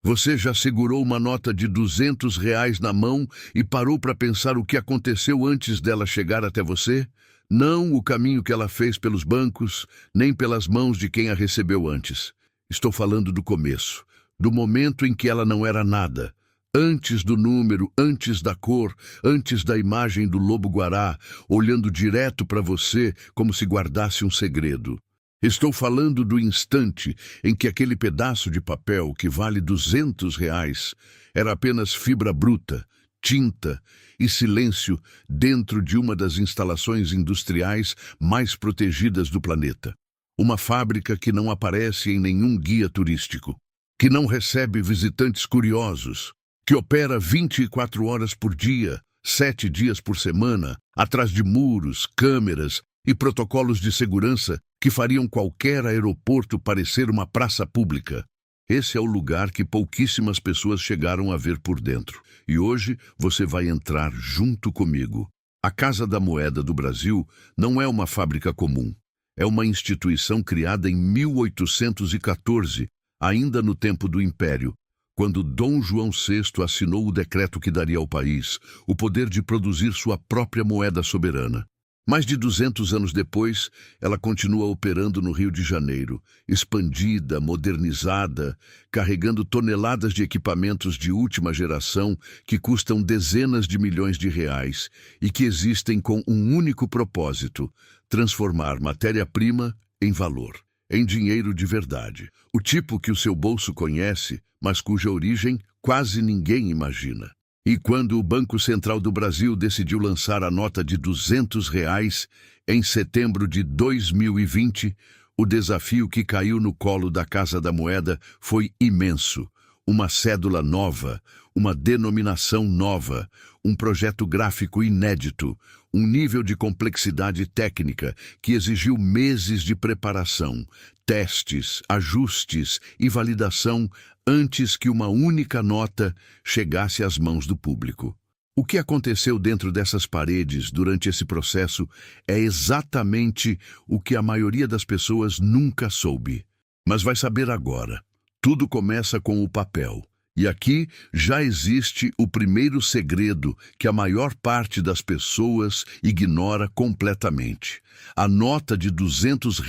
Você já segurou uma nota de R$ 200 na mão e parou para pensar o que aconteceu antes dela chegar até você? Não o caminho que ela fez pelos bancos, nem pelas mãos de quem a recebeu antes. Estou falando do começo, do momento em que ela não era nada. Antes do número, antes da cor, antes da imagem do lobo-guará, olhando direto para você como se guardasse um segredo. Estou falando do instante em que aquele pedaço de papel que vale R$ 200 era apenas fibra bruta, tinta e silêncio dentro de uma das instalações industriais mais protegidas do planeta. Uma fábrica que não aparece em nenhum guia turístico, que não recebe visitantes curiosos, que opera 24 horas por dia, 7 dias por semana, atrás de muros, câmeras e protocolos de segurança que fariam qualquer aeroporto parecer uma praça pública. Esse é o lugar que pouquíssimas pessoas chegaram a ver por dentro. E hoje você vai entrar junto comigo. A Casa da Moeda do Brasil não é uma fábrica comum. É uma instituição criada em 1814, ainda no tempo do Império, quando Dom João VI assinou o decreto que daria ao país o poder de produzir sua própria moeda soberana. Mais de 200 anos depois, ela continua operando no Rio de Janeiro, expandida, modernizada, carregando toneladas de equipamentos de última geração que custam dezenas de milhões de reais e que existem com um único propósito: transformar matéria-prima em valor, em dinheiro de verdade. O tipo que o seu bolso conhece, mas cuja origem quase ninguém imagina. E quando o Banco Central do Brasil decidiu lançar a nota de R$ 200 em setembro de 2020, o desafio que caiu no colo da Casa da Moeda foi imenso. Uma cédula nova, uma denominação nova, um projeto gráfico inédito, um nível de complexidade técnica que exigiu meses de preparação, testes, ajustes e validação antes que uma única nota chegasse às mãos do público. O que aconteceu dentro dessas paredes durante esse processo é exatamente o que a maioria das pessoas nunca soube. Mas vai saber agora. Tudo começa com o papel. E aqui já existe o primeiro segredo que a maior parte das pessoas ignora completamente. A nota de R$ 200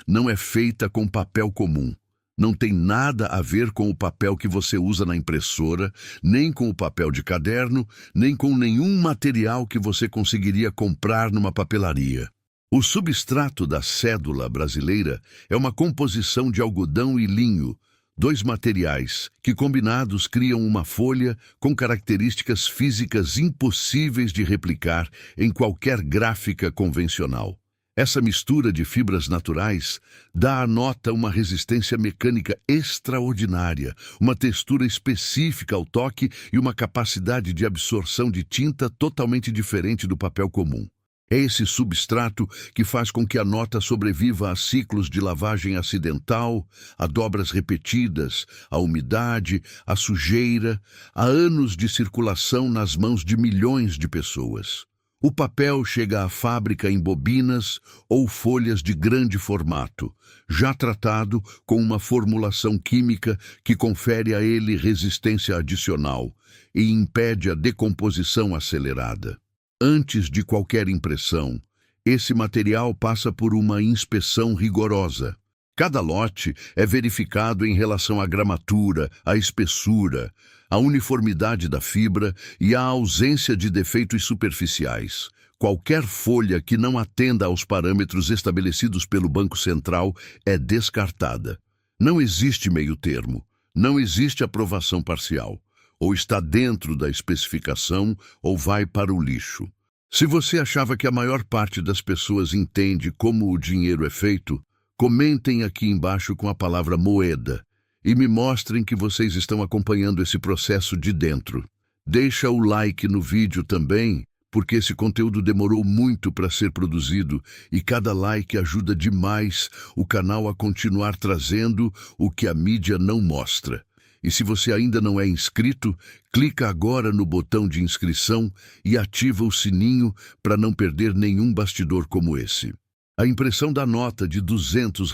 não é feita com papel comum. Não tem nada a ver com o papel que você usa na impressora, nem com o papel de caderno, nem com nenhum material que você conseguiria comprar numa papelaria. O substrato da cédula brasileira é uma composição de algodão e linho, dois materiais que combinados criam uma folha com características físicas impossíveis de replicar em qualquer gráfica convencional. Essa mistura de fibras naturais dá à nota uma resistência mecânica extraordinária, uma textura específica ao toque e uma capacidade de absorção de tinta totalmente diferente do papel comum. É esse substrato que faz com que a nota sobreviva a ciclos de lavagem acidental, a dobras repetidas, a umidade, a sujeira, a anos de circulação nas mãos de milhões de pessoas. O papel chega à fábrica em bobinas ou folhas de grande formato, já tratado com uma formulação química que confere a ele resistência adicional e impede a decomposição acelerada. Antes de qualquer impressão, esse material passa por uma inspeção rigorosa. Cada lote é verificado em relação à gramatura, à espessura, à uniformidade da fibra e à ausência de defeitos superficiais. Qualquer folha que não atenda aos parâmetros estabelecidos pelo Banco Central é descartada. Não existe meio-termo, não existe aprovação parcial. Ou está dentro da especificação ou vai para o lixo. Se você achava que a maior parte das pessoas entende como o dinheiro é feito, comentem aqui embaixo com a palavra moeda e me mostrem que vocês estão acompanhando esse processo de dentro. Deixa o like no vídeo também, porque esse conteúdo demorou muito para ser produzido e cada like ajuda demais o canal a continuar trazendo o que a mídia não mostra. E se você ainda não é inscrito, clica agora no botão de inscrição e ativa o sininho para não perder nenhum bastidor como esse. A impressão da nota de R$ 200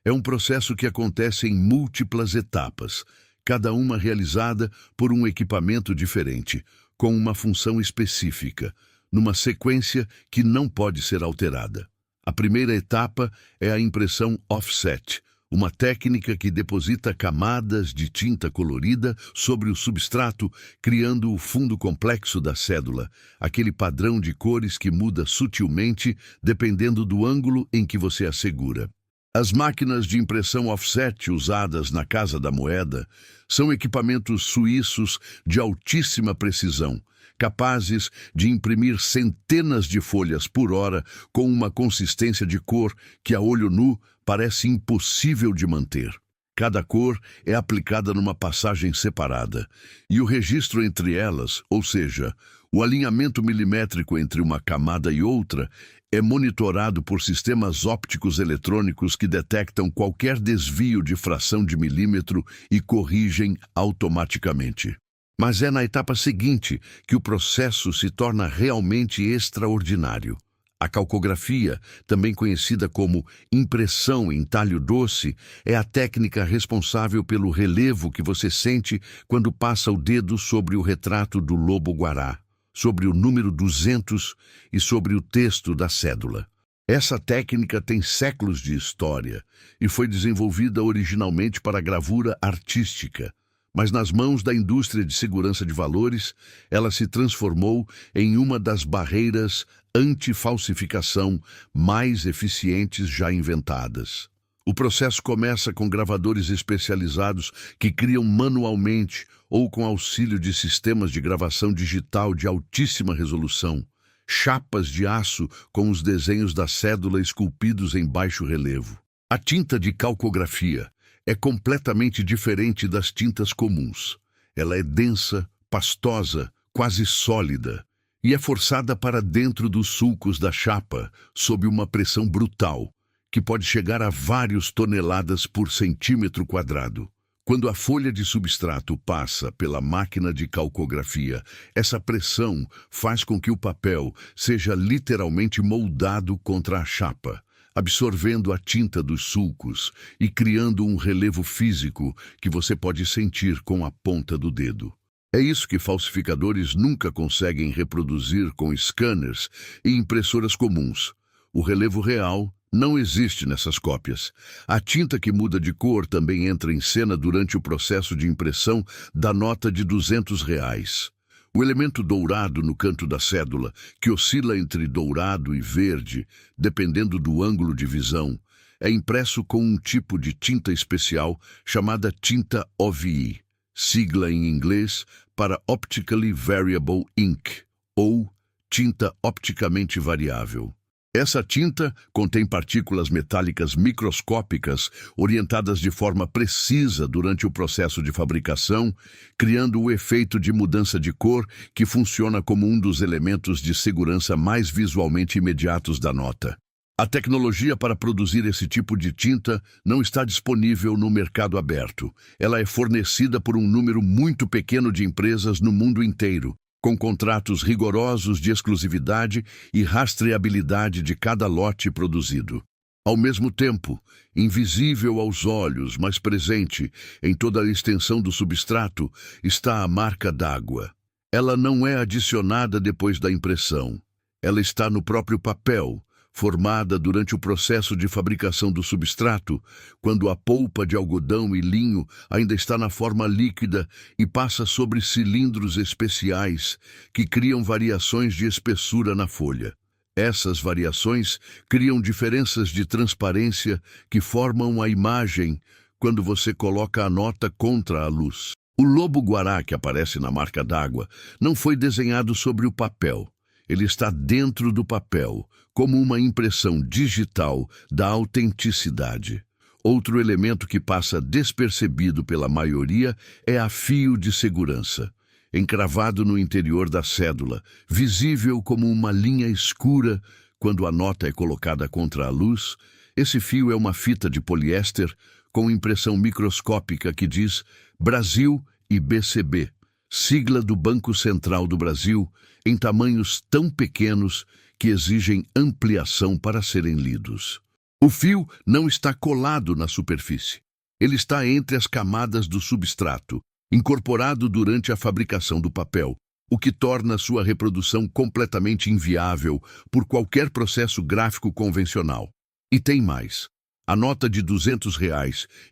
é um processo que acontece em múltiplas etapas, cada uma realizada por um equipamento diferente, com uma função específica, numa sequência que não pode ser alterada. A primeira etapa é a impressão offset, uma técnica que deposita camadas de tinta colorida sobre o substrato, criando o fundo complexo da cédula, aquele padrão de cores que muda sutilmente dependendo do ângulo em que você a segura. As máquinas de impressão offset usadas na Casa da Moeda são equipamentos suíços de altíssima precisão, capazes de imprimir centenas de folhas por hora com uma consistência de cor que a olho nu parece impossível de manter. Cada cor é aplicada numa passagem separada, e o registro entre elas, ou seja, o alinhamento milimétrico entre uma camada e outra, é monitorado por sistemas ópticos eletrônicos que detectam qualquer desvio de fração de milímetro e corrigem automaticamente. Mas é na etapa seguinte que o processo se torna realmente extraordinário. A calcografia, também conhecida como impressão em talho doce, é a técnica responsável pelo relevo que você sente quando passa o dedo sobre o retrato do lobo-guará, sobre o número 200 e sobre o texto da cédula. Essa técnica tem séculos de história e foi desenvolvida originalmente para gravura artística, mas nas mãos da indústria de segurança de valores, ela se transformou em uma das barreiras anti-falsificação mais eficientes já inventadas. O processo começa com gravadores especializados que criam manualmente ou com auxílio de sistemas de gravação digital de altíssima resolução, chapas de aço com os desenhos da cédula esculpidos em baixo relevo. A tinta de calcografia é completamente diferente das tintas comuns. Ela é densa, pastosa, quase sólida, e é forçada para dentro dos sulcos da chapa sob uma pressão brutal, que pode chegar a várias toneladas por centímetro quadrado. Quando a folha de substrato passa pela máquina de calcografia, essa pressão faz com que o papel seja literalmente moldado contra a chapa, absorvendo a tinta dos sulcos e criando um relevo físico que você pode sentir com a ponta do dedo. É isso que falsificadores nunca conseguem reproduzir com scanners e impressoras comuns. O relevo real não existe nessas cópias. A tinta que muda de cor também entra em cena durante o processo de impressão da nota de R$ 200. O elemento dourado no canto da cédula, que oscila entre dourado e verde, dependendo do ângulo de visão, é impresso com um tipo de tinta especial chamada tinta OVI, sigla em inglês para Optically Variable Ink, ou tinta opticamente variável. Essa tinta contém partículas metálicas microscópicas orientadas de forma precisa durante o processo de fabricação, criando o efeito de mudança de cor que funciona como um dos elementos de segurança mais visualmente imediatos da nota. A tecnologia para produzir esse tipo de tinta não está disponível no mercado aberto. Ela é fornecida por um número muito pequeno de empresas no mundo inteiro, com contratos rigorosos de exclusividade e rastreabilidade de cada lote produzido. Ao mesmo tempo, invisível aos olhos, mas presente em toda a extensão do substrato, está a marca d'água. Ela não é adicionada depois da impressão. Ela está no próprio papel, formada durante o processo de fabricação do substrato, quando a polpa de algodão e linho ainda está na forma líquida e passa sobre cilindros especiais que criam variações de espessura na folha. Essas variações criam diferenças de transparência que formam a imagem quando você coloca a nota contra a luz. O lobo-guará que aparece na marca d'água não foi desenhado sobre o papel. Ele está dentro do papel, como uma impressão digital da autenticidade. Outro elemento que passa despercebido pela maioria é a fio de segurança, encravado no interior da cédula, visível como uma linha escura quando a nota é colocada contra a luz. Esse fio é uma fita de poliéster com impressão microscópica que diz Brasil e BCB, sigla do Banco Central do Brasil, em tamanhos tão pequenos que exigem ampliação para serem lidos. O fio não está colado na superfície. Ele está entre as camadas do substrato, incorporado durante a fabricação do papel, o que torna sua reprodução completamente inviável por qualquer processo gráfico convencional. E tem mais. A nota de R$ 200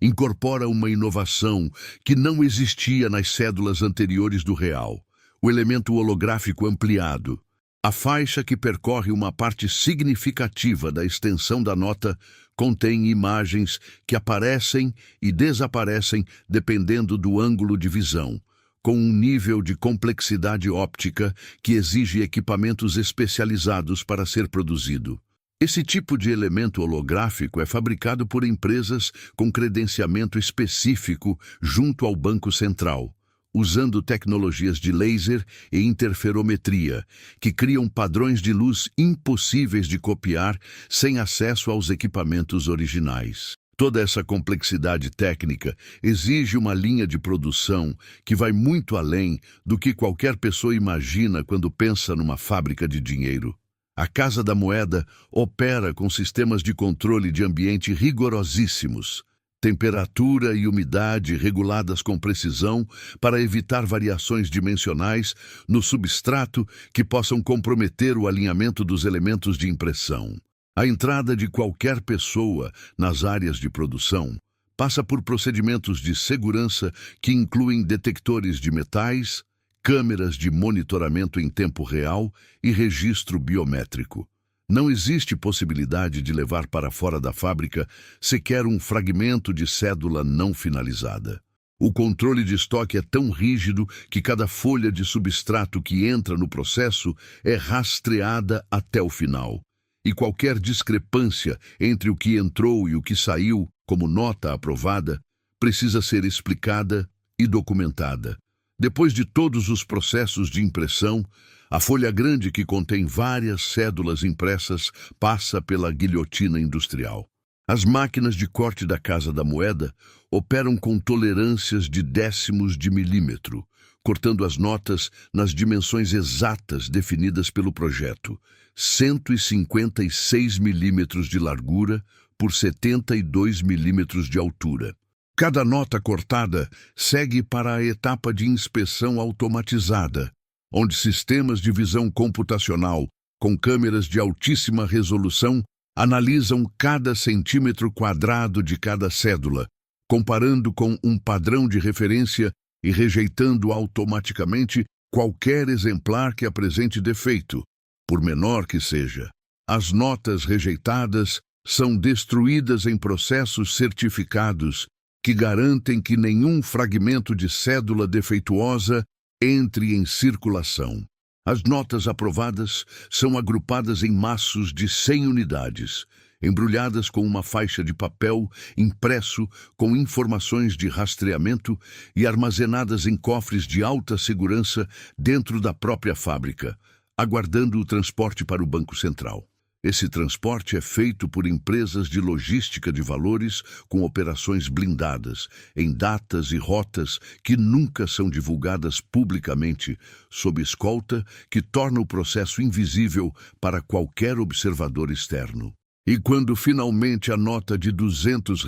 incorpora uma inovação que não existia nas cédulas anteriores do real: o elemento holográfico ampliado. A faixa que percorre uma parte significativa da extensão da nota contém imagens que aparecem e desaparecem dependendo do ângulo de visão, com um nível de complexidade óptica que exige equipamentos especializados para ser produzido. Esse tipo de elemento holográfico é fabricado por empresas com credenciamento específico junto ao Banco Central, usando tecnologias de laser e interferometria, que criam padrões de luz impossíveis de copiar sem acesso aos equipamentos originais. Toda essa complexidade técnica exige uma linha de produção que vai muito além do que qualquer pessoa imagina quando pensa numa fábrica de dinheiro. A Casa da Moeda opera com sistemas de controle de ambiente rigorosíssimos, temperatura e umidade reguladas com precisão para evitar variações dimensionais no substrato que possam comprometer o alinhamento dos elementos de impressão. A entrada de qualquer pessoa nas áreas de produção passa por procedimentos de segurança que incluem detectores de metais, câmeras de monitoramento em tempo real e registro biométrico. Não existe possibilidade de levar para fora da fábrica sequer um fragmento de cédula não finalizada. O controle de estoque é tão rígido que cada folha de substrato que entra no processo é rastreada até o final. E qualquer discrepância entre o que entrou e o que saiu, como nota aprovada, precisa ser explicada e documentada. Depois de todos os processos de impressão, a folha grande que contém várias cédulas impressas passa pela guilhotina industrial. As máquinas de corte da Casa da Moeda operam com tolerâncias de décimos de milímetro, cortando as notas nas dimensões exatas definidas pelo projeto: 156 milímetros de largura por 72 milímetros de altura. Cada nota cortada segue para a etapa de inspeção automatizada, onde sistemas de visão computacional, com câmeras de altíssima resolução, analisam cada centímetro quadrado de cada cédula, comparando com um padrão de referência e rejeitando automaticamente qualquer exemplar que apresente defeito, por menor que seja. As notas rejeitadas são destruídas em processos certificados que garantem que nenhum fragmento de cédula defeituosa entre em circulação. As notas aprovadas são agrupadas em maços de 100 unidades, embrulhadas com uma faixa de papel impresso com informações de rastreamento e armazenadas em cofres de alta segurança dentro da própria fábrica, aguardando o transporte para o Banco Central. Esse transporte é feito por empresas de logística de valores com operações blindadas, em datas e rotas que nunca são divulgadas publicamente, sob escolta que torna o processo invisível para qualquer observador externo. E quando finalmente a nota de R$ 200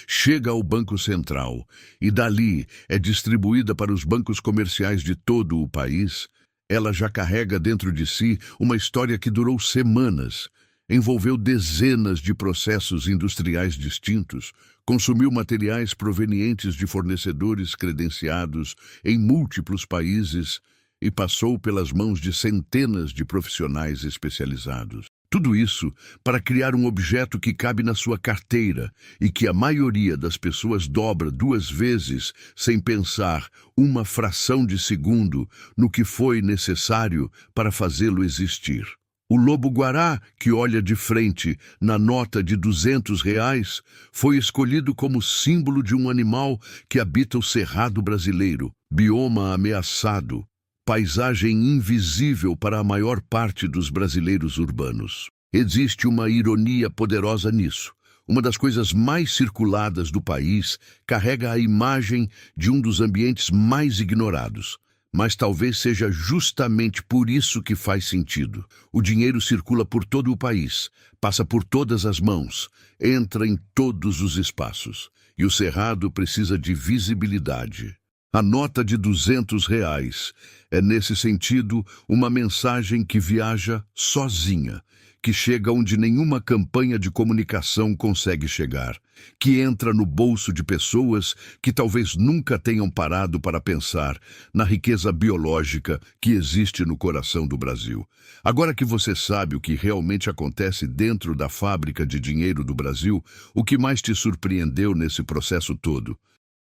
chega ao Banco Central e dali é distribuída para os bancos comerciais de todo o país, ela já carrega dentro de si uma história que durou semanas, envolveu dezenas de processos industriais distintos, consumiu materiais provenientes de fornecedores credenciados em múltiplos países e passou pelas mãos de centenas de profissionais especializados. Tudo isso para criar um objeto que cabe na sua carteira e que a maioria das pessoas dobra 2 vezes sem pensar uma fração de segundo no que foi necessário para fazê-lo existir. O lobo-guará, que olha de frente na nota de R$ 200, foi escolhido como símbolo de um animal que habita o Cerrado brasileiro, bioma ameaçado, paisagem invisível para a maior parte dos brasileiros urbanos. Existe uma ironia poderosa nisso. Uma das coisas mais circuladas do país carrega a imagem de um dos ambientes mais ignorados. Mas talvez seja justamente por isso que faz sentido. O dinheiro circula por todo o país, passa por todas as mãos, entra em todos os espaços. e o Cerrado precisa de visibilidade. A nota de R$ 200 é, nesse sentido, uma mensagem que viaja sozinha, que chega onde nenhuma campanha de comunicação consegue chegar, que entra no bolso de pessoas que talvez nunca tenham parado para pensar na riqueza biológica que existe no coração do Brasil. Agora que você sabe o que realmente acontece dentro da fábrica de dinheiro do Brasil, o que mais te surpreendeu nesse processo todo?